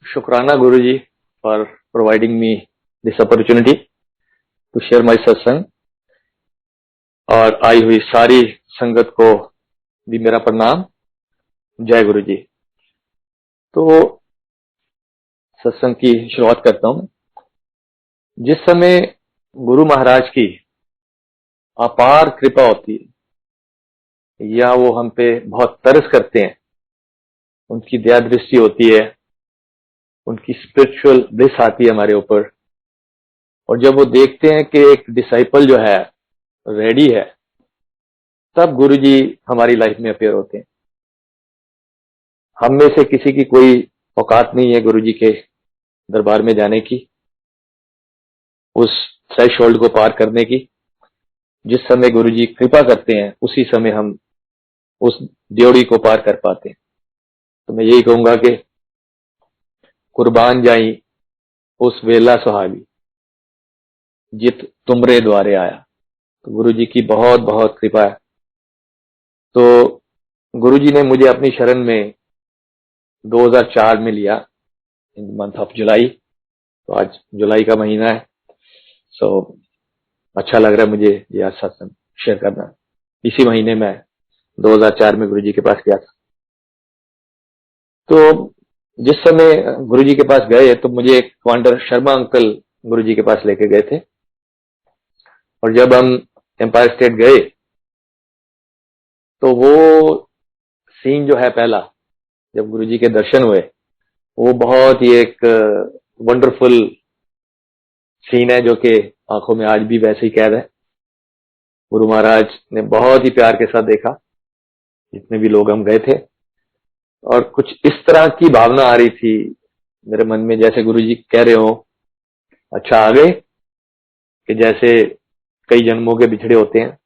शुक्राना गुरुजी for providing me this opportunity to share my satsang। और आई हुई सारी संगत को भी मेरा प्रणाम। जय गुरु जी। तो सत्संग की शुरुआत करता हूं। जिस समय गुरु महाराज की अपार कृपा होती है या वो हम पे बहुत तरस करते हैं, उनकी दया दृष्टि होती है, उनकी स्पिरिचुअल ब्लिस आती है हमारे ऊपर, और जब वो देखते हैं कि एक डिसाइपल जो है रेडी है, तब गुरुजी हमारी लाइफ में अपेयर होते हैं। हम में से किसी की कोई औकात नहीं है गुरुजी के दरबार में जाने की, उस थ्रेशोल्ड को पार करने की। जिस समय गुरुजी कृपा करते हैं उसी समय हम उस ड्योढ़ी को पार कर पाते हैं। तो मैं यही कहूंगा कि कुर्बान जाई उस वेला सुहागी, जित तुमरे द्वारे आया। तो गुरुजी की बहुत बहुत कृपा है। तो गुरुजी ने मुझे अपनी शरण में 2004 में लिया, इन मंथ ऑफ जुलाई। तो आज जुलाई का महीना है। सो अच्छा लग रहा है मुझे ये आज सत्संग शेयर करना। इसी महीने में 2004 में गुरुजी के पास गया था। तो जिस समय गुरुजी के पास गए तो मुझे एक कमांडर शर्मा अंकल गुरुजी के पास लेके गए थे, और जब हम एम्पायर स्टेट गए तो वो सीन जो है पहला, जब गुरुजी के दर्शन हुए, वो बहुत ही एक वंडरफुल सीन है जो कि आंखों में आज भी वैसे ही कैद है। गुरु महाराज ने बहुत ही प्यार के साथ देखा, जितने भी लोग हम गए थे, और कुछ इस तरह की भावना आ रही थी मेरे मन में, जैसे गुरुजी कह रहे हो अच्छा आ गए, कि जैसे कई जन्मों के बिछड़े होते हैं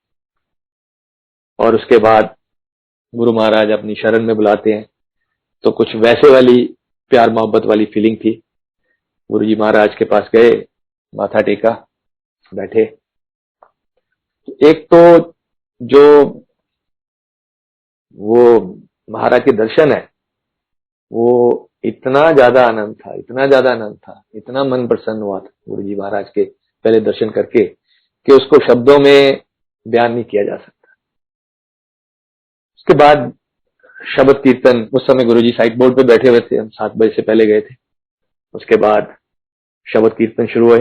और उसके बाद गुरु महाराज अपनी शरण में बुलाते हैं। तो कुछ वैसे वाली प्यार मोहब्बत वाली फीलिंग थी। गुरुजी महाराज के पास गए, माथा टेका, बैठे। एक तो जो वो महाराज के दर्शन है, वो इतना ज्यादा आनंद था, इतना ज्यादा आनंद था, इतना मन प्रसन्न हुआ था गुरुजी महाराज के पहले दर्शन करके, कि उसको शब्दों में बयान नहीं किया जा सकता। उसके बाद शबद कीर्तन, उस समय गुरुजी साइड बोर्ड पे बैठे हुए थे, हम 7 बजे से पहले गए थे। उसके बाद शबद कीर्तन शुरू हुए।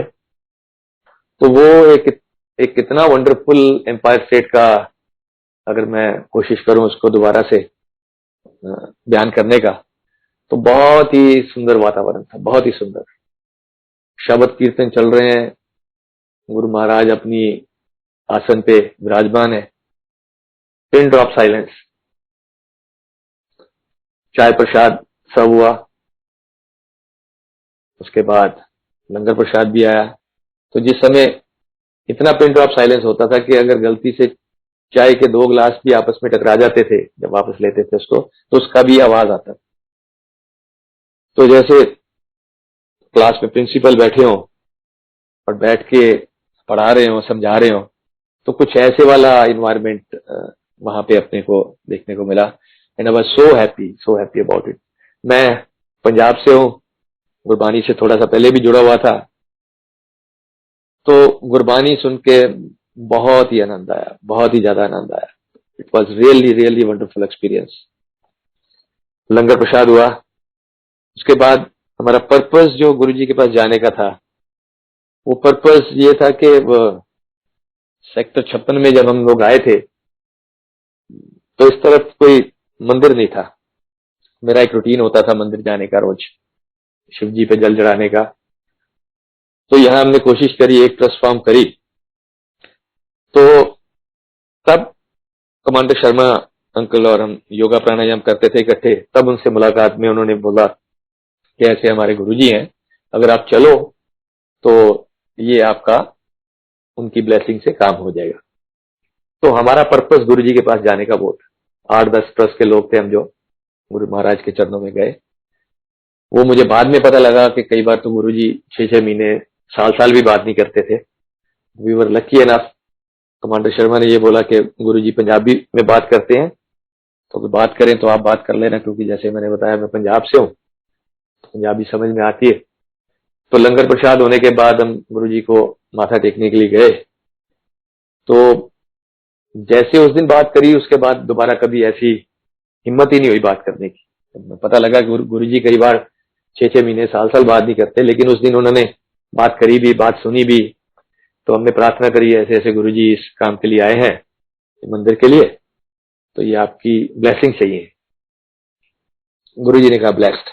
तो वो एक कितना वंडरफुल एम्पायर स्टेट का, अगर मैं कोशिश करूं उसको दोबारा से बयान करने का, तो बहुत ही सुंदर वातावरण था, बहुत ही सुंदर। शबद कीर्तन चल रहे हैं, गुरु महाराज अपनी आसन पे विराजमान है, पिन ड्रॉप साइलेंस। चाय प्रसाद सर्व हुआ, उसके बाद लंगर प्रसाद भी आया। तो जिस समय इतना पिन ड्रॉप साइलेंस होता था कि अगर गलती से चाय के 2 गिलास भी आपस में टकरा जाते थे, जब वापस लेते थे उसको, तो उसका भी आवाज आता। तो जैसे क्लास में प्रिंसिपल बैठे हों और बैठ के पढ़ा रहे हो, समझा रहे हो, तो कुछ ऐसे वाला इन्वायरमेंट वहां पे अपने को देखने को मिला। And I was so happy about it. मैं पंजाब से हूँ, गुरबानी से थोड़ा सा पहले भी जुड़ा हुआ था, तो गुरबानी सुन के बहुत ही आनंद आया, बहुत ही ज्यादा आनंद आया। It was really really wonderful experience. Langar prasad हुआ। उसके बाद हमारा पर्पस जो गुरुजी के पास जाने का था, वो पर्पस ये था कि सेक्टर 56 में जब हम लोग आए थे, तो इस तरफ कोई मंदिर नहीं था। मेरा एक रूटीन होता था मंदिर जाने का, रोज शिव जी पे जल चढ़ाने का। तो यहां हमने कोशिश करी, एक ट्रस्ट फॉर्म करी। तो तब कमांडर शर्मा अंकल और हम योगा प्राणायाम करते थे इकट्ठे। तब उनसे मुलाकात में उन्होंने बोला कि ऐसे हमारे गुरुजी हैं, अगर आप चलो तो ये आपका उनकी ब्लेसिंग से काम हो जाएगा। तो हमारा पर्पस गुरुजी के पास जाने का वो था। 8-10 ट्रस्ट के लोग थे हम जो गुरु महाराज के चरणों में गए। वो मुझे बाद में पता लगा कि कई बार तो गुरुजी 6-6 महीने, साल भी बात नहीं करते थे। We were lucky enough. Commander Sharma ने ये बोला कि गुरुजी पंजाबी में बात करते हैं, तो बात करें तो आप बात कर लेना, क्योंकि जैसे मैंने बताया मैं पंजाब से हूँ, तो पंजाबी समझ में आती है। तो लंगर प्रसाद होने के बाद हम गुरुजी को माथा टेकने के लिए गए। तो जैसे उस दिन बात करी, उसके बाद दोबारा कभी ऐसी हिम्मत ही नहीं हुई बात करने की। पता लगा गुरुजी कई बार 6-6 महीने, साल बात नहीं करते, लेकिन उस दिन उन्होंने बात करी भी, बात सुनी भी। तो हमने प्रार्थना करी, ऐसे ऐसे गुरुजी इस काम के लिए आए हैं, मंदिर के लिए, तो ये आपकी ब्लेसिंग चाहिए। गुरुजी ने कहा ब्लेस्ड।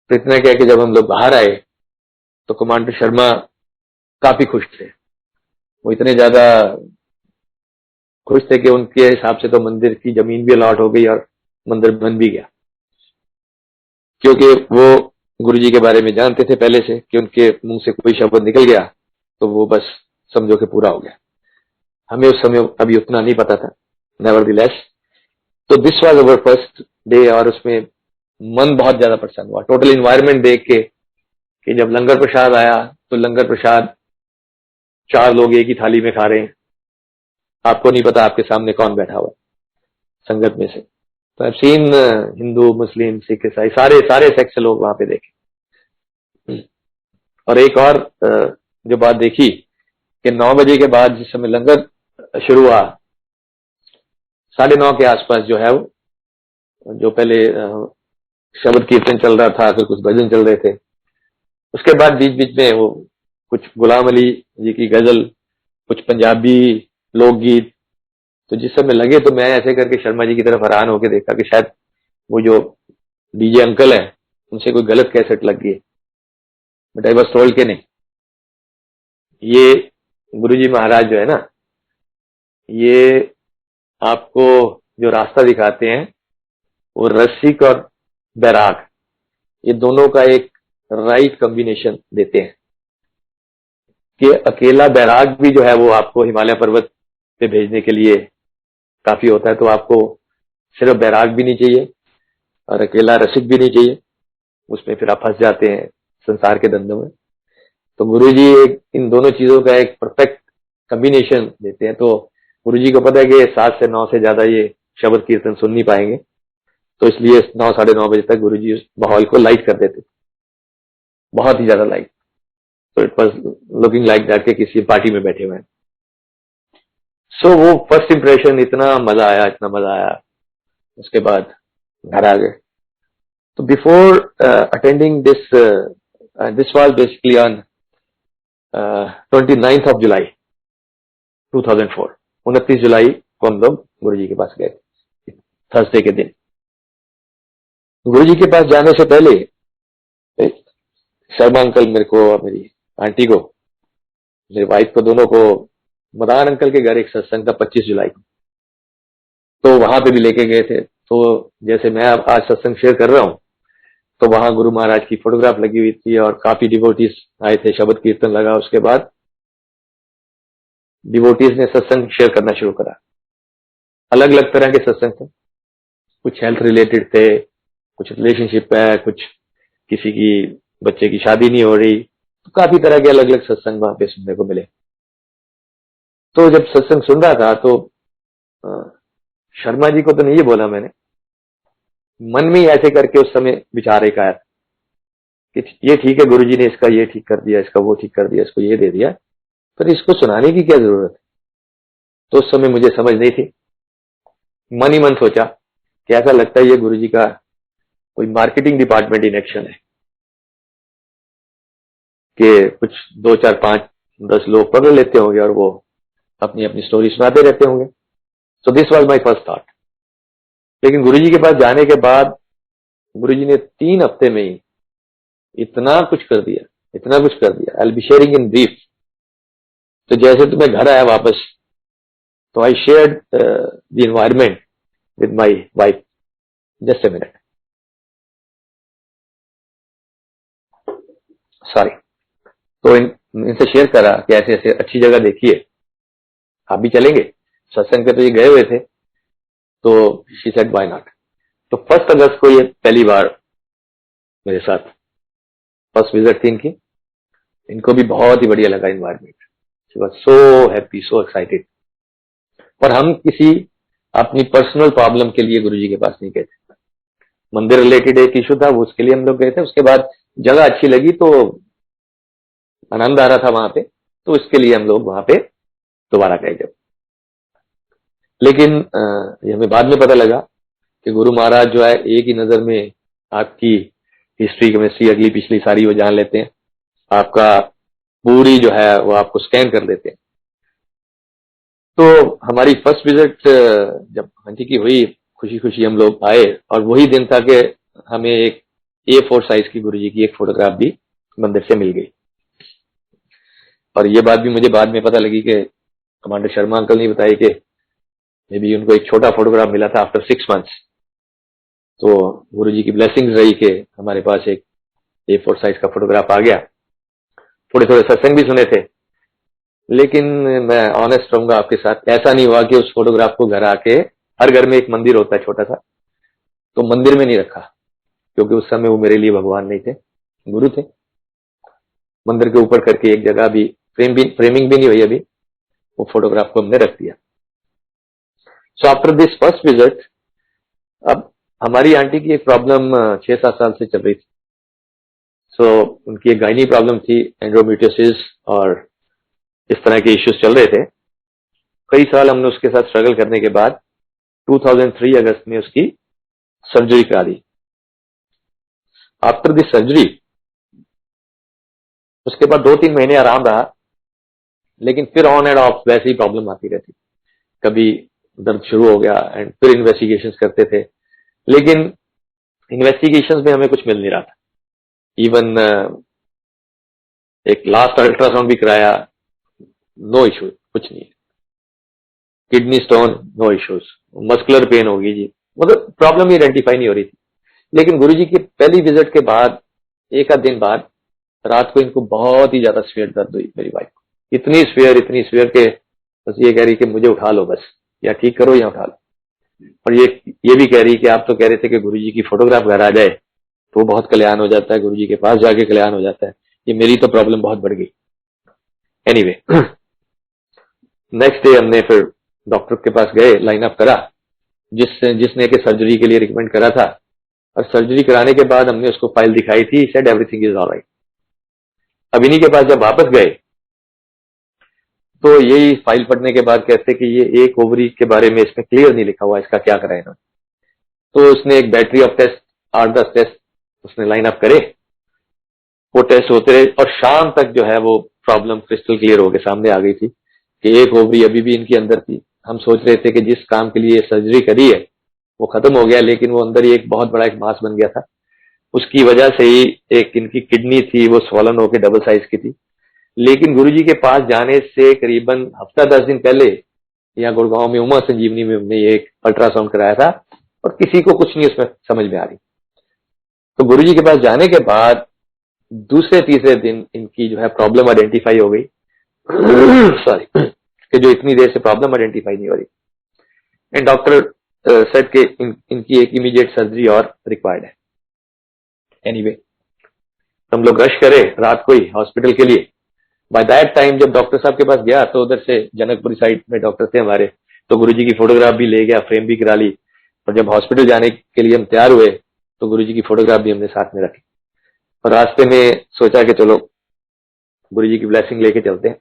तो इतना कह के जब हम लोग बाहर आए तो कमांडर शर्मा काफी खुश थे। वो इतने ज्यादा खुश थे कि उनके हिसाब से तो मंदिर की जमीन भी अलॉट हो गई और मंदिर बन भी गया, क्योंकि वो गुरुजी के बारे में जानते थे पहले से कि उनके मुंह से कोई शब्द निकल गया तो वो बस समझो कि पूरा हो गया। हमें उस समय अभी उतना नहीं पता था, नेवरदलेस। तो this was our first day, और उसमें मन बहुत ज्यादा प्रसन्न हुआ टोटल इन्वायरमेंट देख के, कि जब लंगर प्रसाद आया तो लंगर प्रसाद 4 लोग एक ही थाली में खा रहे हैं, आपको नहीं पता आपके सामने कौन बैठा हुआ संगत में से। तो आई सीन हिंदू, मुस्लिम, सिख, ईसाई, सारे सारे सेक्स लोग वहां पे देखे। और एक और जो बात देखी कि 9 बजे के बाद जिस समय लंगर शुरू हुआ, 9:30 के आसपास जो है वो जो पहले शब्द कीर्तन चल रहा था, फिर कुछ भजन चल रहे थे, उसके बाद बीच बीच में वो कुछ गुलाम अली जी की गजल, कुछ पंजाबी लोकगीत। तो जिस समय लगे तो मैं ऐसे करके शर्मा जी की तरफ हैरान होकर देखा कि शायद वो जो डीजे अंकल है उनसे कोई गलत कैसेट लग गई। बट आई वाज टोल्ड के नहीं, ये गुरुजी महाराज जो है ना, ये आपको जो रास्ता दिखाते हैं वो रसिक और बैराग, ये दोनों का एक राइट कॉम्बिनेशन देते हैं। कि अकेला बैराग भी जो है वो आपको हिमालय पर्वत पे भेजने के लिए काफी होता है, तो आपको सिर्फ बैराग भी नहीं चाहिए और अकेला रसिक भी नहीं चाहिए, उसमें फिर आप फंस जाते हैं संसार के धंधों में। तो गुरुजी इन दोनों चीजों का एक परफेक्ट कॉम्बिनेशन देते हैं। तो गुरुजी को पता है कि 7 से 9 से ज्यादा ये शब्द कीर्तन सुन नहीं पाएंगे, तो इसलिए 9, साढ़े 9 बजे तक गुरुजी उस माहौल को लाइट कर देते, बहुत ही ज्यादा लाइट। तो it was looking like that के किसी पार्टी में बैठे हुए हैं। सो वो फर्स्ट इंप्रेशन, इतना मजा आया, इतना मजा आया। उसके बाद घर आ गए। तो before attending this was basically on 29th of July 2004, 29 जुलाई को हम लोग गुरुजी के पास गए, थर्सडे के दिन। गुरुजी के पास जाने से पहले शर्मा अंकल मेरे को, मेरी आंटी को, मेरी वाइफ को, दोनों को मदान अंकल के घर एक सत्संग था 25 जुलाई को, तो वहां पे भी लेके गए थे। तो जैसे मैं अब आज सत्संग शेयर कर रहा हूं, तो वहां गुरु महाराज की फोटोग्राफ लगी हुई थी और काफी डिवोटीज आए थे, शब्द कीर्तन लगा। उसके बाद डिवोटीज ने सत्संग शेयर करना शुरू करा। अलग अलग तरह के सत्संग थे, कुछ हेल्थ रिलेटेड थे, कुछ रिलेशनशिप है, कुछ किसी की बच्चे की शादी नहीं हो रही, तो काफी तरह के अलग अलग सत्संग वहां पे सुनने को मिले। तो जब सत्संग सुन रहा था तो शर्मा जी को तो नहीं ये बोला मैंने, मन में ही ऐसे करके उस समय विचार एक आया कि ये ठीक है, गुरुजी ने इसका ये ठीक कर दिया, इसका वो ठीक कर दिया, इसको ये दे दिया, पर इसको सुनाने की क्या जरूरत है। तो उस समय मुझे समझ नहीं थी, मन ही मन सोचा कि ऐसा लगता है ये गुरुजी का कोई मार्केटिंग डिपार्टमेंट इन एक्शन है, कि कुछ 2, 4, 5, 10 लोग पकड़ लेते होंगे और वो अपनी अपनी स्टोरी सुनाते रहते होंगे। So this was my first thought. लेकिन गुरुजी के पास जाने के बाद गुरुजी ने 3 हफ्ते में ही इतना कुछ कर दिया, इतना कुछ कर दिया। I will be sharing in brief. तो जैसे तो मैं घर आया वापस, तो I shared the environment with my wife. Just a minute, sorry. तो इनसे शेयर करा कि ऐसे ऐसे अच्छी जगह देखिए, आप भी चलेंगे सत्संग पे। तो ये गए हुए थे, तो शी सेड व्हाई नॉट। तो 1 अगस्त को ये पहली बार मेरे साथ फर्स्ट विजिट थी इनकी। इनको भी बहुत ही बढ़िया लगा environment, she was so happy, so excited. और हम किसी अपनी पर्सनल प्रॉब्लम के लिए गुरुजी के पास नहीं गए थे, मंदिर रिलेटेड एक इशू था, वो उसके लिए हम लोग गए थे। उसके बाद जगह अच्छी लगी तो आनंद आ रहा था वहां पे, तो इसके लिए हम लोग वहां पे दोबारा गए जब। लेकिन ये हमें बाद में पता लगा कि गुरु महाराज जो है एक ही नजर में आपकी हिस्ट्री केमिस्ट्री अगली पिछली सारी वो जान लेते हैं, आपका पूरी जो है वो आपको स्कैन कर देते हैं। तो हमारी फर्स्ट विजिट जब आंटी की हुई, खुशी खुशी हम लोग आए, और वही दिन था कि हमें एक A4 साइज की गुरुजी की एक फोटोग्राफ भी मंदिर से मिल गई। और ये बात भी मुझे बाद में पता लगी कि कमांडर शर्मा अंकल ने बताई कि मे बी उनको एक छोटा फोटोग्राफ मिला था आफ्टर 6 मंथ्स। तो गुरुजी की ब्लेसिंग्स रही कि हमारे पास एक A4 साइज का फोटोग्राफ आ गया। थोड़े थोड़े सत्संग भी सुने थे, लेकिन मैं ऑनेस्ट रहूंगा आपके साथ, ऐसा नहीं हुआ कि उस फोटोग्राफ को घर आके, हर घर में एक मंदिर होता है छोटा सा, तो मंदिर में नहीं रखा, क्योंकि उस समय वो मेरे लिए भगवान नहीं थे, गुरु थे। मंदिर के ऊपर करके एक जगह भी फ्रेमिंग भी नहीं हुई अभी, वो फोटोग्राफ को हमने रख दिया। So after this first visit, अब हमारी आंटी की एक प्रॉब्लम 6-7 साल से चल रही थी। सो उनकी एक गायनी प्रॉब्लम थी, एंड्रोमेट्रियोसिस, और इस तरह के इश्यूज चल रहे थे। कई साल हमने उसके साथ स्ट्रगल करने के बाद 2003 अगस्त में उसकी सर्जरी करा दी। आफ्टर दिस सर्जरी उसके बाद 2-3 महीने आराम रहा, लेकिन फिर ऑन एंड ऑफ वैसे ही प्रॉब्लम आती रहती। कभी दर्द शुरू हो गया एंड फिर इन्वेस्टिगेशंस करते थे, लेकिन इन्वेस्टिगेशंस में हमें कुछ मिल नहीं रहा था। इवन एक लास्ट अल्ट्रासाउंड भी कराया, नो इशू, कुछ नहीं। Kidney stone, no issues. Muscular pain होगी जी, मतलब प्रॉब्लम ही आइडेंटिफाई नहीं हो रही थी। लेकिन गुरुजी की पहली विजिट के बाद एक आध दिन बाद रात को इनको बहुत ही ज्यादा सीवियर दर्द हुई, मेरी वाइफ को। इतनी सीवियर के बस ये कह रही कि मुझे उठा लो, बस या ठीक करो या उठा लो। और ये भी कह रही कि आप तो कह रहे थे कि गुरुजी की फोटोग्राफ घर आ जाए तो बहुत कल्याण हो जाता है, गुरुजी के पास जाके कल्याण हो जाता है। ये मेरी तो प्रॉब्लम बहुत बढ़ गई। एनीवे, नेक्स्ट डे हमने फिर डॉक्टर के पास गए, लाइन अप करा, जिसने कि सर्जरी के लिए रिकमेंड करा था। और सर्जरी कराने के बाद हमने उसको फाइल दिखाई थी, सेड एवरीथिंग इज ऑलराइट। अब इन्हीं के पास जब वापस गए तो यही फाइल पढ़ने के बाद कहते कि ये एक ओवरी के बारे में इसमें क्लियर नहीं लिखा हुआ, इसका क्या करें ना। तो उसने एक बैटरी ऑफ टेस्ट, 8-10 टेस्ट उसने लाइन अप करे, वो टेस्ट होते रहे, और शाम तक जो है वो प्रॉब्लम क्रिस्टल क्लियर होकर सामने आ गई थी कि एक ओवरी अभी भी इनकी अंदर थी। हम सोच रहे थे कि जिस काम के लिए सर्जरी करी है वो खत्म हो गया, लेकिन वो अंदर ही एक बहुत बड़ा एक मास बन गया था। उसकी वजह से ही एक इनकी किडनी थी वो स्वॉलन होकर डबल साइज की थी। लेकिन गुरुजी के पास जाने से करीबन हफ्ता 10 दिन पहले यहाँ गुड़गांव में उमा संजीवनी में हमने एक अल्ट्रासाउंड कराया था, और किसी को कुछ नहीं उसमें समझ में आ रही। तो गुरुजी के पास जाने के बाद दूसरे तीसरे दिन इनकी जो है प्रॉब्लम आइडेंटिफाई हो गई। सॉरी, कि जो इतनी देर से प्रॉब्लम आइडेंटिफाई नहीं हो रही, एंड डॉक्टर सेड के इनकी एक इमीडिएट सर्जरी और रिक्वायर्ड है। एनीवे, हम लोग रश करे रात को ही हॉस्पिटल के लिए। बाय दैट टाइम जब डॉक्टर साहब के पास गया तो उधर से जनकपुरी साइड में डॉक्टर थे हमारे, तो गुरुजी की फोटोग्राफ भी ले गया, फ्रेम भी करा ली। और जब हॉस्पिटल जाने के लिए हम तैयार हुए तो गुरुजी की फोटोग्राफ भी हमने साथ में रखी, और रास्ते में सोचा कि चलो गुरुजी की ब्लेसिंग लेके चलते हैं।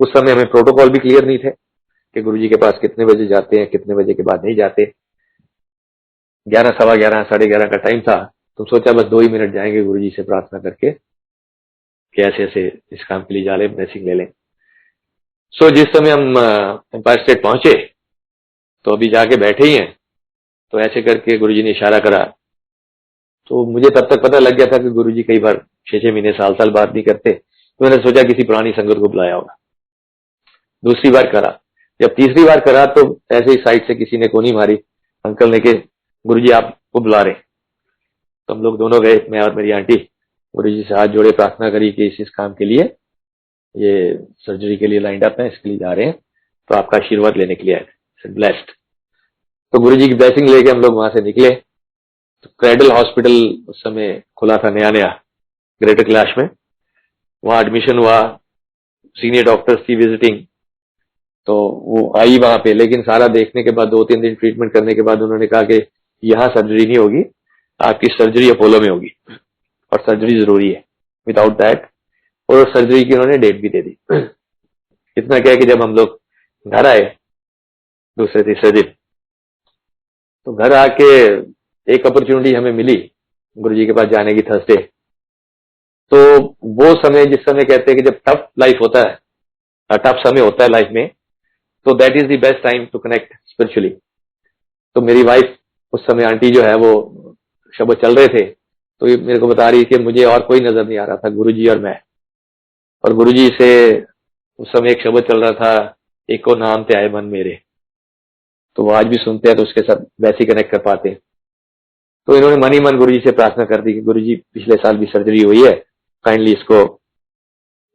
उस समय हमें प्रोटोकॉल भी क्लियर नहीं थे कि गुरुजी के पास कितने बजे जाते हैं, कितने बजे के बाद नहीं जाते। 11, सवा 11, 11:30 का टाइम था, तो सोचा बस 2 ही मिनट जाएंगे गुरुजी से प्रार्थना करके कि ऐसे ऐसे इस काम के लिए जा ले, ब्लेसिंग ले लें। सो जिस समय हम एम्पायर स्टेट पहुंचे तो अभी जाके बैठे ही हैं, तो ऐसे करके गुरुजी ने इशारा करा। तो मुझे तब तक पता लग गया था कि गुरुजी कई बार 6-6 महीने, साल बात नहीं करते, तो मैंने सोचा किसी पुरानी संगत को बुलाया होगा। दूसरी बार करा, जब तीसरी बार करा तो ऐसे ही साइड से किसी ने कोनी मारी, अंकल ने कि गुरुजी आपको बुला रहे। तो हम लोग दोनों गए, मैं और मेरी आंटी, गुरुजी से हाथ जोड़े प्रार्थना करी कि इस काम के लिए, ये सर्जरी के लिए लाइंड अप है, इसके लिए जा रहे हैं, तो आपका आशीर्वाद लेने के लिए आए, ब्लेस्ड। तो गुरुजी की ब्लेसिंग लेके हम लोग वहां से निकले। तो क्रेडल हॉस्पिटल उस समय खुला था नया नया ग्रेटर कैलाश में, वहां एडमिशन हुआ, सीनियर डॉक्टर्स की विजिटिंग, तो वो आई वहां पे। लेकिन सारा देखने के बाद 2-3 दिन ट्रीटमेंट करने के बाद उन्होंने कहा कि यहाँ सर्जरी नहीं होगी, आपकी सर्जरी अपोलो में होगी और सर्जरी जरूरी है, विदाउट दैट। और सर्जरी की उन्होंने डेट भी दे दी। इतना क्या है कि जब हम लोग घर आए दूसरे तीसरे दिन, तो घर आके एक अपॉर्चुनिटी हमें मिली गुरुजी के पास जाने की, थर्सडे। तो वो समय, जिस समय कहते हैं कि जब टफ लाइफ होता है, टफ समय होता है लाइफ में, तो that is the best time to connect spiritually. तो मेरी वाइफ उस समय, आंटी जो है, वो शब्द चल रहे थे, तो ये मेरे को बता रही कि मुझे और कोई नजर नहीं आ रहा था, गुरुजी और मैं। और गुरुजी से उस समय एक शब्द चल रहा था, एको नाम ते आए मन मेरे। तो वो आज भी सुनते हैं तो उसके साथ वैसे ही कनेक्ट कर पाते हैं। तो इन्होंने मन ही मन गुरुजी से प्रार्थना कर दी कि गुरुजी पिछले साल भी सर्जरी हुई है, काइंडली इसको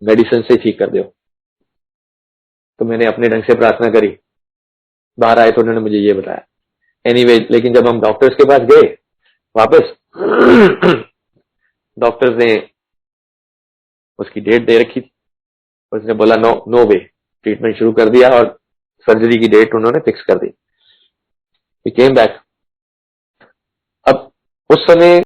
मेडिसिन से ठीक कर दो। तो मैंने अपने ढंग से प्रार्थना करी। बाहर आए तो उन्होंने मुझे ये बताया। एनीवे, लेकिन जब हम डॉक्टर्स के पास गए वापस, डॉक्टर्स ने उसकी डेट दे रखी थी। उसने बोला नो वे, ट्रीटमेंट शुरू कर दिया और सर्जरी की डेट उन्होंने फिक्स कर दी। We came back. अब उस समय